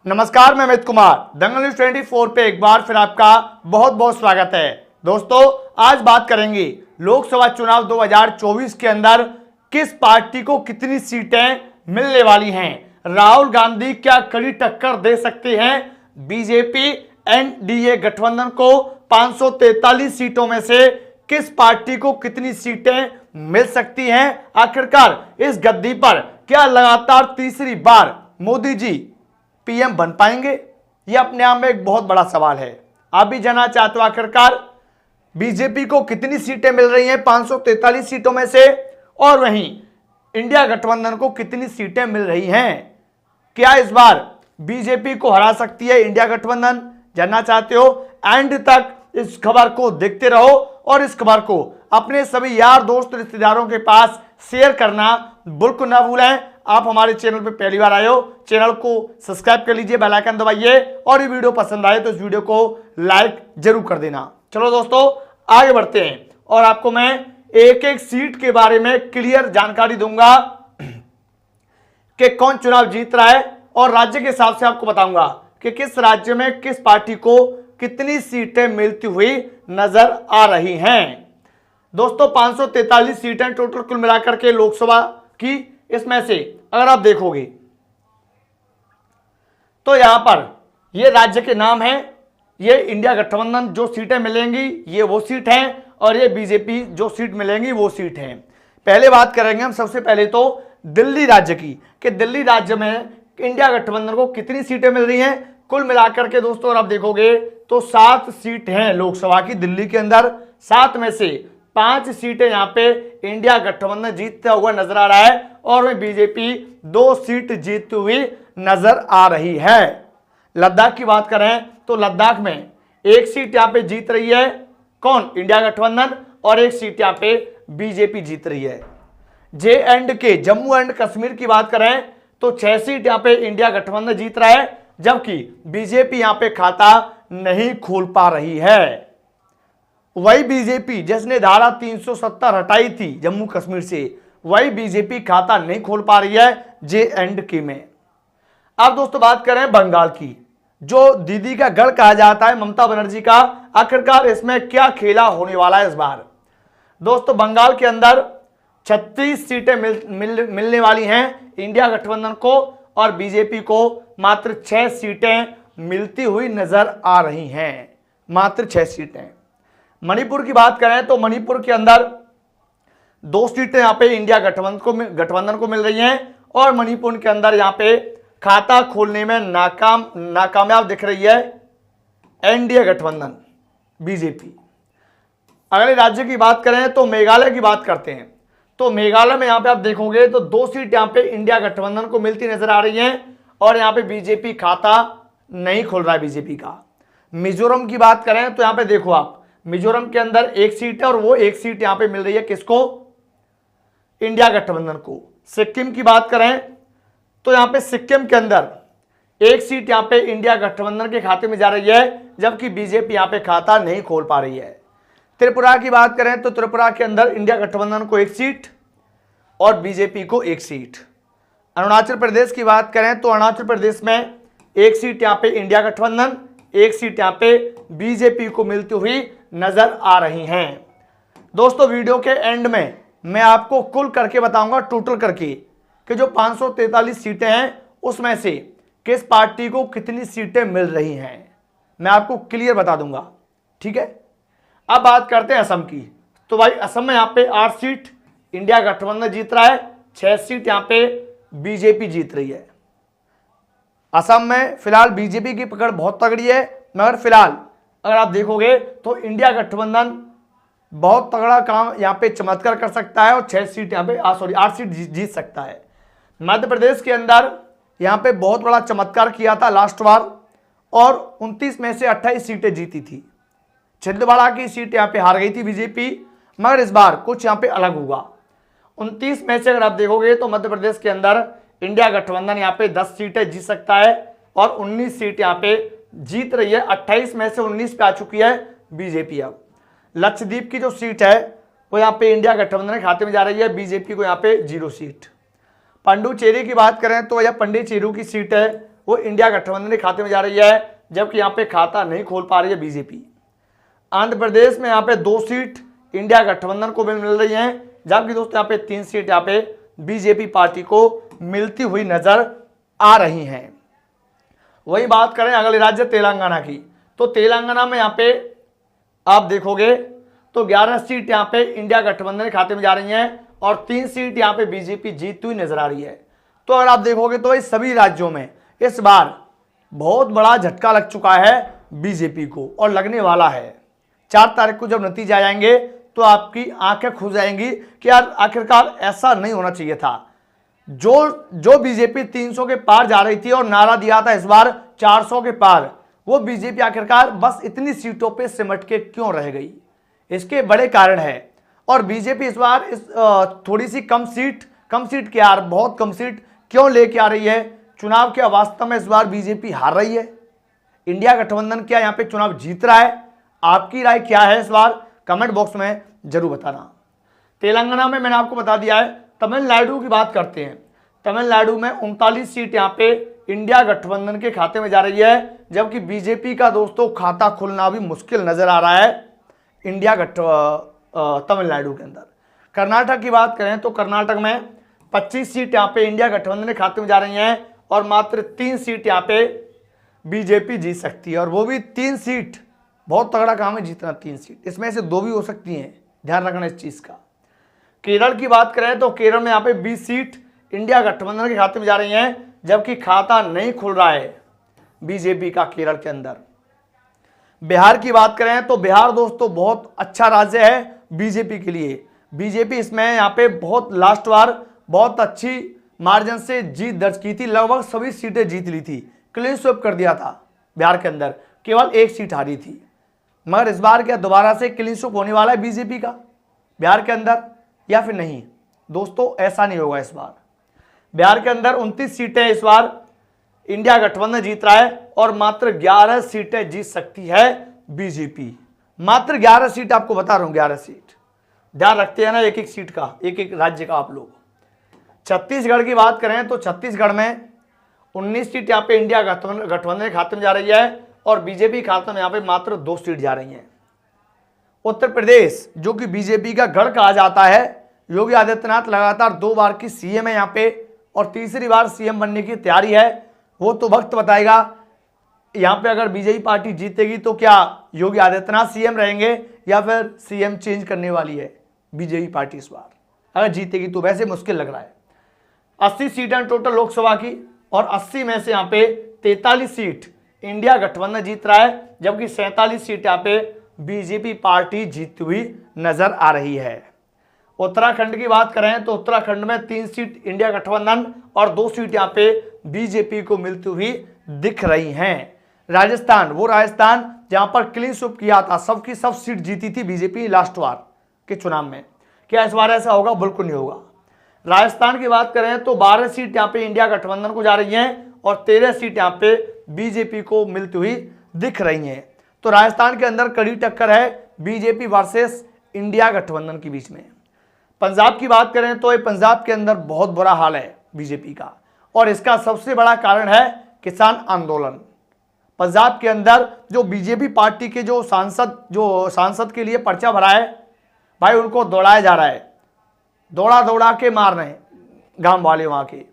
नमस्कार, मैं अमित कुमार। दंगल न्यूज 24 पे एक बार फिर आपका बहुत बहुत स्वागत है। दोस्तों, आज बात करेंगे लोकसभा चुनाव 2024 के अंदर किस पार्टी को कितनी सीटें मिलने वाली हैं। राहुल गांधी क्या कड़ी टक्कर दे सकते हैं बीजेपी एनडीए गठबंधन को। 543 सीटों में से किस पार्टी को कितनी सीटें मिल सकती हैं। आखिरकार इस गद्दी पर क्या लगातार तीसरी बार मोदी जी पीएम बन पाएंगे, यह अपने आप में एक बहुत बड़ा सवाल है। आप भी जानना चाहते हो आखिरकार बीजेपी को कितनी सीटें मिल रही हैं 543 सीटों में से, और वहीं इंडिया गठबंधन को कितनी सीटें मिल रही हैं। क्या इस बार बीजेपी को हरा सकती है इंडिया गठबंधन? जानना चाहते हो? एंड तक इस खबर को देखते रहो और इस खबर को अपने सभी यार दोस्त रिश्तेदारों के पास शेयर करना बिल्कुल ना भूलें। आप हमारे चैनल पे पहली बार आए हो, चैनल को सब्सक्राइब कर लीजिए, बेल आइकन दबाइए, और ये वीडियो पसंद आए तो इस वीडियो को लाइक जरूर कर देना। चलो दोस्तों, आगे बढ़ते हैं और आपको मैं एक एक सीट के बारे में क्लियर जानकारी दूंगा कि कौन चुनाव जीत रहा है, और राज्य के हिसाब से आपको बताऊंगा कि किस राज्य में किस पार्टी को कितनी सीटें मिलती हुई नजर आ रही हैं। दोस्तों, 543 सीटें टोटल कुल मिलाकर के लोकसभा की। इसमें से अगर आप देखोगे तो यहां पर ये राज्य के नाम हैं, ये इंडिया गठबंधन जो सीटें मिलेंगी ये वो सीट हैं, और ये बीजेपी जो सीट मिलेंगी वो सीट हैं। पहले बात करेंगे हम सबसे पहले तो दिल्ली राज्य की, कि दिल्ली राज्य में इंडिया गठबंधन को कितनी सीटें मिल रही हैं कुल मिलाकर के। दोस्तों, अगर आप देखोगे तो 7 सीट हैं लोकसभा की दिल्ली के अंदर। 7 में से 5 सीटें यहां पे इंडिया गठबंधन जीतता हुआ नजर आ रहा है, और वहीं बीजेपी 2 सीट जीतती हुई नजर आ रही है। लद्दाख की बात करें तो लद्दाख में 1 सीट यहां पे जीत रही है कौन? इंडिया गठबंधन, और 1 सीट यहां पे बीजेपी जीत रही है। J&K जम्मू एंड कश्मीर की बात करें तो 6 सीट यहां पे इंडिया गठबंधन जीत रहा है, जबकि बीजेपी यहां पे खाता नहीं खोल पा रही है। वही बीजेपी जिसने धारा 370 हटाई थी जम्मू कश्मीर से, वही बीजेपी खाता नहीं खोल पा रही है J&K में। अब दोस्तों बात करें बंगाल की, जो दीदी का गढ़ कहा जाता है ममता बनर्जी का। आखिरकार इसमें क्या खेला होने वाला है इस बार? दोस्तों, बंगाल के अंदर 36 सीटें मिलने वाली हैं इंडिया गठबंधन को, और बीजेपी को मात्र 6 सीटें मिलती हुई नजर आ रही हैं, मात्र 6 सीटें। मणिपुर की बात करें तो मणिपुर के अंदर 2 सीटें यहां पे इंडिया गठबंधन को मिल रही हैं, और मणिपुर के अंदर यहां पे खाता खोलने में नाकामयाब दिख रही है एनडीए गठबंधन बीजेपी। अगले राज्य की बात करें तो मेघालय की बात करते हैं, तो मेघालय में यहां पे आप देखोगे तो 2 सीट यहां पे इंडिया गठबंधन को मिलती नजर आ रही हैं, और यहां पे बीजेपी खाता नहीं खोल रहा है बीजेपी का। मिजोरम की बात करें तो यहां पे देखो आप, मिजोरम के अंदर 1 सीट है, और वो 1 सीट यहां पे मिल रही है किसको? इंडिया गठबंधन को। सिक्किम की बात करें तो यहां पे सिक्किम के अंदर 1 सीट यहां पे इंडिया गठबंधन के खाते में जा रही है, जबकि बीजेपी यहां पे खाता नहीं खोल पा रही है। त्रिपुरा की बात करें तो त्रिपुरा के अंदर इंडिया गठबंधन को 1 सीट और बीजेपी को 1 सीट। अरुणाचल प्रदेश की बात करें तो अरुणाचल प्रदेश में 1 सीट यहां पे इंडिया गठबंधन, 1 सीट यहां पे बीजेपी को मिलती हुई नजर आ रही हैं। दोस्तों, वीडियो के एंड में मैं आपको कुल करके बताऊंगा, टोटल करके, कि जो 543 सीटें हैं उसमें से किस पार्टी को कितनी सीटें मिल रही हैं, मैं आपको क्लियर बता दूंगा। ठीक है, अब बात करते हैं असम की। तो भाई असम में यहां पे 8 सीट इंडिया गठबंधन जीत रहा है, 6 सीट यहां पे बीजेपी जीत रही है। असम में फिलहाल बीजेपी की पकड़ बहुत तगड़ी है, मगर फिलहाल अगर आप देखोगे तो इंडिया गठबंधन बहुत तगड़ा काम यहां पे चमत्कार कर सकता है, और 6 सीट यहां पे 8 सीट जीत सकता है। मध्य प्रदेश के अंदर यहां पे बहुत बड़ा चमत्कार किया था लास्ट बार, और 29 में से 28 सीटें जीती थी। छिंदवाड़ा की सीट यहां पे हार गई थी बीजेपी, मगर इस बार कुछ यहां पे अलग होगा। 29 में से अगर आप देखोगे तो मध्य प्रदेश के अंदर इंडिया गठबंधन यहां पे 10 सीटें जीत सकता है, और 19 सीट यहां पे जीत रही है। 28 में से 19 पे आ चुकी है बीजेपी। अब लक्षद्वीप की जो सीट है वो यहाँ पे इंडिया गठबंधन के खाते में जा रही है, बीजेपी को यहाँ पे 0 सीट। पांडुचेरी की बात करें तो यह पंडिचेरी की सीट है वो इंडिया गठबंधन के खाते में जा रही है, जबकि यहाँ पे खाता नहीं खोल पा रही है बीजेपी। आंध्र प्रदेश में यहाँ पे 2 सीट इंडिया गठबंधन को मिल रही हैं, जबकि दोस्तों यहाँ पे 3 सीट यहाँ पे बीजेपी पार्टी को मिलती हुई नजर आ रही हैं। वही बात करें अगले राज्य तेलंगाना की, तो तेलंगाना में यहाँ पे आप देखोगे तो 11 सीट यहाँ पे इंडिया गठबंधन के खाते में जा रही हैं और 3 सीट यहाँ पे बीजेपी जीतती हुई नजर आ रही है। तो अगर आप देखोगे तो इस सभी राज्यों में इस बार बहुत बड़ा झटका लग चुका है बीजेपी को और लगने वाला है। 4 तारीख को जब नतीजे आ जाएंगे तो आपकी आंखें खुल जाएंगी कि यार आखिरकार ऐसा नहीं होना चाहिए था। जो बीजेपी 300 के पार जा रही थी और नारा दिया था इस बार 400 के पार, वो बीजेपी आखिरकार बस इतनी सीटों पे सिमट के क्यों रह गई, इसके बड़े कारण है। और बीजेपी इस बार थोड़ी सी कम सीट क्या यार, बहुत कम सीट क्यों लेके आ रही है? चुनाव क्या वास्तव में इस बार बीजेपी हार रही है? इंडिया गठबंधन क्या यहाँ पे चुनाव जीत रहा है? आपकी राय क्या है इस बार? कमेंट बॉक्स में जरूर बताना। तेलंगाना में मैंने आपको बता दिया है। तमिलनाडु की बात करते हैं। तमिलनाडु में 39 सीट यहाँ पे इंडिया गठबंधन के खाते में जा रही है, जबकि बीजेपी का दोस्तों खाता खुलना भी मुश्किल नजर आ रहा है तमिलनाडु के अंदर। कर्नाटक की बात करें तो कर्नाटक में 25 सीट यहाँ पे इंडिया गठबंधन के खाते में जा रही हैं और मात्र 3 सीट यहाँ पे बीजेपी जीत सकती है, और वो भी 3 सीट। बहुत तगड़ा काम है जीतना 3 सीट, इसमें से 2 भी हो सकती हैं, ध्यान रखना इस चीज का। केरल की बात करें तो केरल में यहाँ पे 20 सीट इंडिया गठबंधन के खाते में जा रही हैं, जबकि खाता नहीं खुल रहा है बीजेपी का केरल के अंदर। बिहार की बात करें तो बिहार दोस्तों बहुत अच्छा राज्य है बीजेपी के लिए। बीजेपी इसमें यहाँ पे बहुत लास्ट बार बहुत अच्छी मार्जिन से जीत दर्ज की थी, लगभग सभी सीटें जीत ली थी, क्लीन स्वीप कर दिया था बिहार के अंदर, केवल 1 सीट हारी थी। मगर इस बार क्या दोबारा से क्लीन स्वीप होने वाला है बीजेपी का बिहार के अंदर या फिर नहीं? दोस्तों ऐसा नहीं होगा इस बार। बिहार के अंदर 29 सीटें इस बार इंडिया गठबंधन जीत रहा है और मात्र 11 सीटें जीत सकती है बीजेपी। मात्र 11 सीट, आपको बता रहा हूं 11 सीट। ध्यान रखते हैं ना एक एक सीट का, एक एक राज्य का आप लोग। छत्तीसगढ़ की बात करें तो छत्तीसगढ़ में 19 सीट यहाँ पे इंडिया गठबंधन के खाते में जा रही है और बीजेपी खाते में यहाँ पे मात्र 2 सीट जा रही हैं। उत्तर प्रदेश जो कि बीजेपी का गढ़ कहा जाता है, योगी आदित्यनाथ लगातार 2 बार की सीएम है यहाँ पे और तीसरी बार सीएम बनने की तैयारी है। वो तो वक्त बताएगा। यहाँ पे अगर बीजेपी पार्टी जीतेगी तो क्या योगी आदित्यनाथ सीएम रहेंगे या फिर सीएम चेंज करने वाली है बीजेपी पार्टी इस बार? अगर जीतेगी तो वैसे मुश्किल लग रहा है। 80 सीटें टोटल लोकसभा की और 80 में से यहाँ पे 43 सीट इंडिया गठबंधन जीत रहा है, जबकि 47 सीट यहाँ पे बीजेपी पार्टी जीतती हुई नजर आ रही है। उत्तराखंड की बात करें तो उत्तराखंड में 3 सीट इंडिया गठबंधन और 2 सीट यहाँ पे बीजेपी को मिलती हुई दिख रही हैं। राजस्थान, वो राजस्थान जहां पर क्लीन स्वीप किया था, सबकी सब सीट जीती थी बीजेपी लास्ट बार के चुनाव में, क्या इस बार ऐसा होगा? बिल्कुल नहीं होगा। राजस्थान की बात करें तो 12 सीट यहाँ पे इंडिया गठबंधन को जा रही हैं और 13 सीट यहाँ पे बीजेपी को मिलती हुई दिख रही हैं। तो राजस्थान के अंदर कड़ी टक्कर है बीजेपी वर्सेस इंडिया गठबंधन के बीच में। पंजाब की बात करें तो ये पंजाब के अंदर बहुत बुरा हाल है बीजेपी का और इसका सबसे बड़ा कारण है किसान आंदोलन। पंजाब के अंदर जो बीजेपी पार्टी के जो सांसद के लिए पर्चा भरा है भाई, उनको दौड़ाया जा रहा है, दौड़ा के मार रहे हैं गांव वाले वहां के।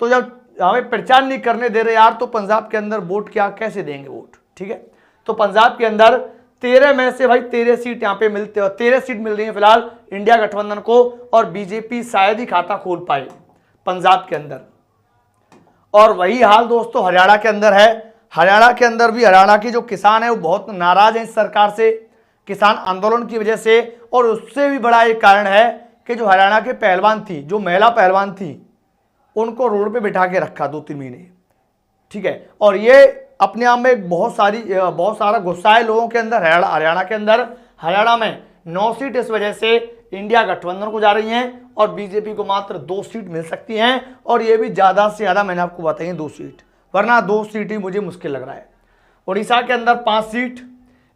तो जब हमें प्रचार नहीं करने दे रहे यार, तो पंजाब के अंदर वोट क्या कैसे देंगे वोट? ठीक है, तो पंजाब के अंदर 13 में से भाई 13 सीट यहाँ पे मिलते हैं, 13 सीट मिल रही है फिलहाल इंडिया गठबंधन को और बीजेपी शायद ही खाता खोल पाए पंजाब के अंदर। और वही हाल दोस्तों हरियाणा के अंदर है। हरियाणा के अंदर भी हरियाणा के जो किसान है वो बहुत नाराज है इस सरकार से, किसान आंदोलन की वजह से। और उससे भी बड़ा एक कारण है कि जो हरियाणा के पहलवान थी, जो महिला पहलवान थी, उनको रोड पे बिठा के रखा 2-3 महीने। ठीक है, और ये अपने आप में बहुत सारा गुस्सा है लोगों के अंदर हरियाणा के अंदर। हरियाणा में 9 सीट इस वजह से इंडिया गठबंधन को जा रही हैं और बीजेपी को मात्र 2 सीट मिल सकती हैं, और ये भी ज़्यादा से ज़्यादा मैंने आपको बताई 2 सीट, वरना 2 सीट ही मुझे मुश्किल लग रहा है। उड़ीसा के अंदर 5 सीट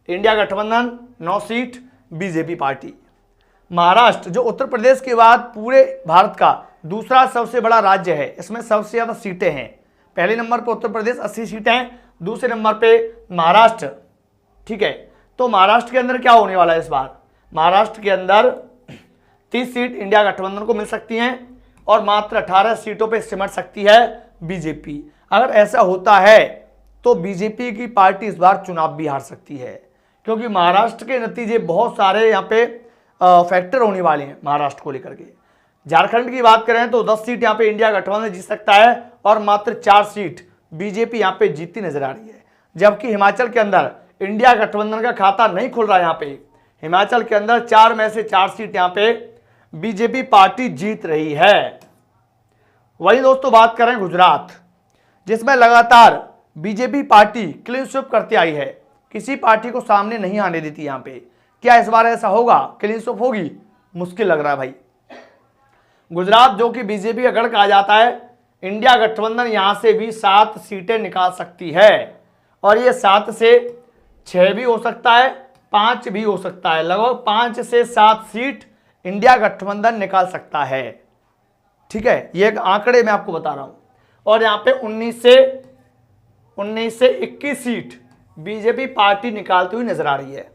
इंडिया गठबंधन, 9 सीट बीजेपी पार्टी। महाराष्ट्र जो उत्तर प्रदेश के बाद पूरे भारत का दूसरा सबसे बड़ा राज्य है, इसमें सबसे ज़्यादा सीटें हैं, पहले नंबर पर उत्तर प्रदेश 80 सीटें, दूसरे नंबर पे महाराष्ट्र। ठीक है, तो महाराष्ट्र के अंदर क्या होने वाला है इस बार? महाराष्ट्र के अंदर 30 सीट इंडिया गठबंधन को मिल सकती हैं और मात्र 18 सीटों पे सिमट सकती है बीजेपी। अगर ऐसा होता है तो बीजेपी की पार्टी इस बार चुनाव भी हार सकती है, क्योंकि महाराष्ट्र के नतीजे बहुत सारे यहाँ पे फैक्टर होने वाले हैं महाराष्ट्र को लेकर के। झारखंड की बात करें तो 10 सीट यहाँ पे इंडिया गठबंधन जीत सकता है और मात्र 4 सीट बीजेपी यहाँ पे जीतती नजर आ रही है। जबकि हिमाचल के अंदर इंडिया गठबंधन का खाता नहीं खुल रहा है। यहाँ पे हिमाचल के अंदर 4 में से 4 सीट यहाँ पे बीजेपी पार्टी जीत रही है। वही दोस्तों बात करें गुजरात, जिसमें लगातार बीजेपी पार्टी क्लीन स्वीप करती आई है, किसी पार्टी को सामने नहीं आने देती। यहाँ पे क्या इस बार ऐसा होगा, क्लीन स्वीप होगी? मुश्किल लग रहा है भाई। गुजरात जो कि बीजेपी का गढ़ कहा जाता है, इंडिया गठबंधन यहां से भी 7 सीटें निकाल सकती है और ये 7 से 6 भी हो सकता है, 5 भी हो सकता है। लगभग 5 से 7 सीट इंडिया गठबंधन निकाल सकता है। ठीक है, ये एक आंकड़े मैं आपको बता रहा हूं। और यहाँ पे 19 से 21 सीट बीजेपी पार्टी निकालती हुई नजर आ रही है।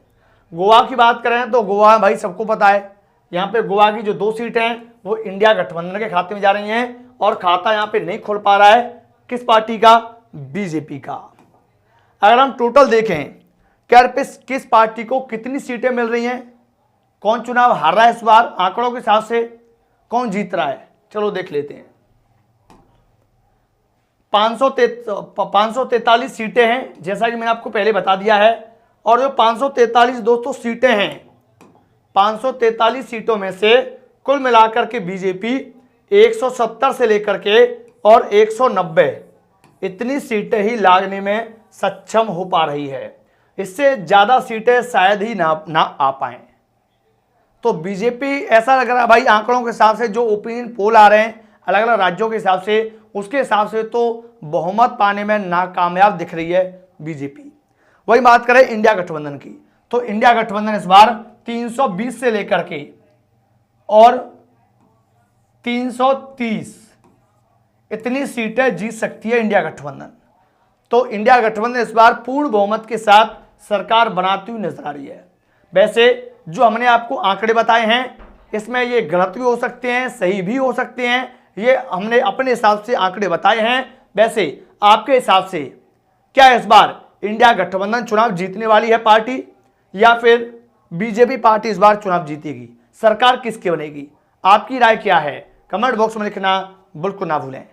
गोवा की बात करें तो गोवा भाई सबको पता है, यहाँ पे गोवा की जो 2 सीटें हैं वो इंडिया गठबंधन के खाते में जा रही हैं और खाता यहाँ पे नहीं खोल पा रहा है किस पार्टी का? बीजेपी का। अगर हम टोटल देखें किस पार्टी को कितनी सीटें मिल रही हैं, कौन चुनाव हार रहा है इस बार आंकड़ों के हिसाब से, कौन जीत रहा है, चलो देख लेते हैं। 543 सीटें हैं जैसा कि मैंने आपको पहले बता दिया है। और जो 543 दोस्तों सीटें हैं, 543 सीटों में से कुल मिलाकर के बीजेपी 170 से लेकर के और 190 इतनी सीटें ही लाने में सक्षम हो पा रही है। इससे ज्यादा सीटें शायद ही ना आ पाए। तो बीजेपी ऐसा लग रहा है भाई आंकड़ों के हिसाब से, जो ओपिनियन पोल आ रहे हैं अलग अलग राज्यों के हिसाब से, उसके हिसाब से तो बहुमत पाने में नाकामयाब दिख रही है बीजेपी। वही बात करें इंडिया गठबंधन की, तो इंडिया गठबंधन इस बार 320 से लेकर के और 330 इतनी सीटें जीत सकती है इंडिया गठबंधन। तो इंडिया गठबंधन इस बार पूर्ण बहुमत के साथ सरकार बनाती हुई नजर आ रही है। वैसे जो हमने आपको आंकड़े बताए हैं इसमें ये गलत भी हो सकते हैं, सही भी हो सकते हैं, ये हमने अपने हिसाब से आंकड़े बताए हैं। वैसे आपके हिसाब से क्या इस बार इंडिया गठबंधन चुनाव जीतने वाली है पार्टी, या फिर बीजेपी पार्टी इस बार चुनाव जीतेगी? सरकार किसकी बनेगी? आपकी राय क्या है? कमेंट बॉक्स में लिखना बिल्कुल ना भूलें।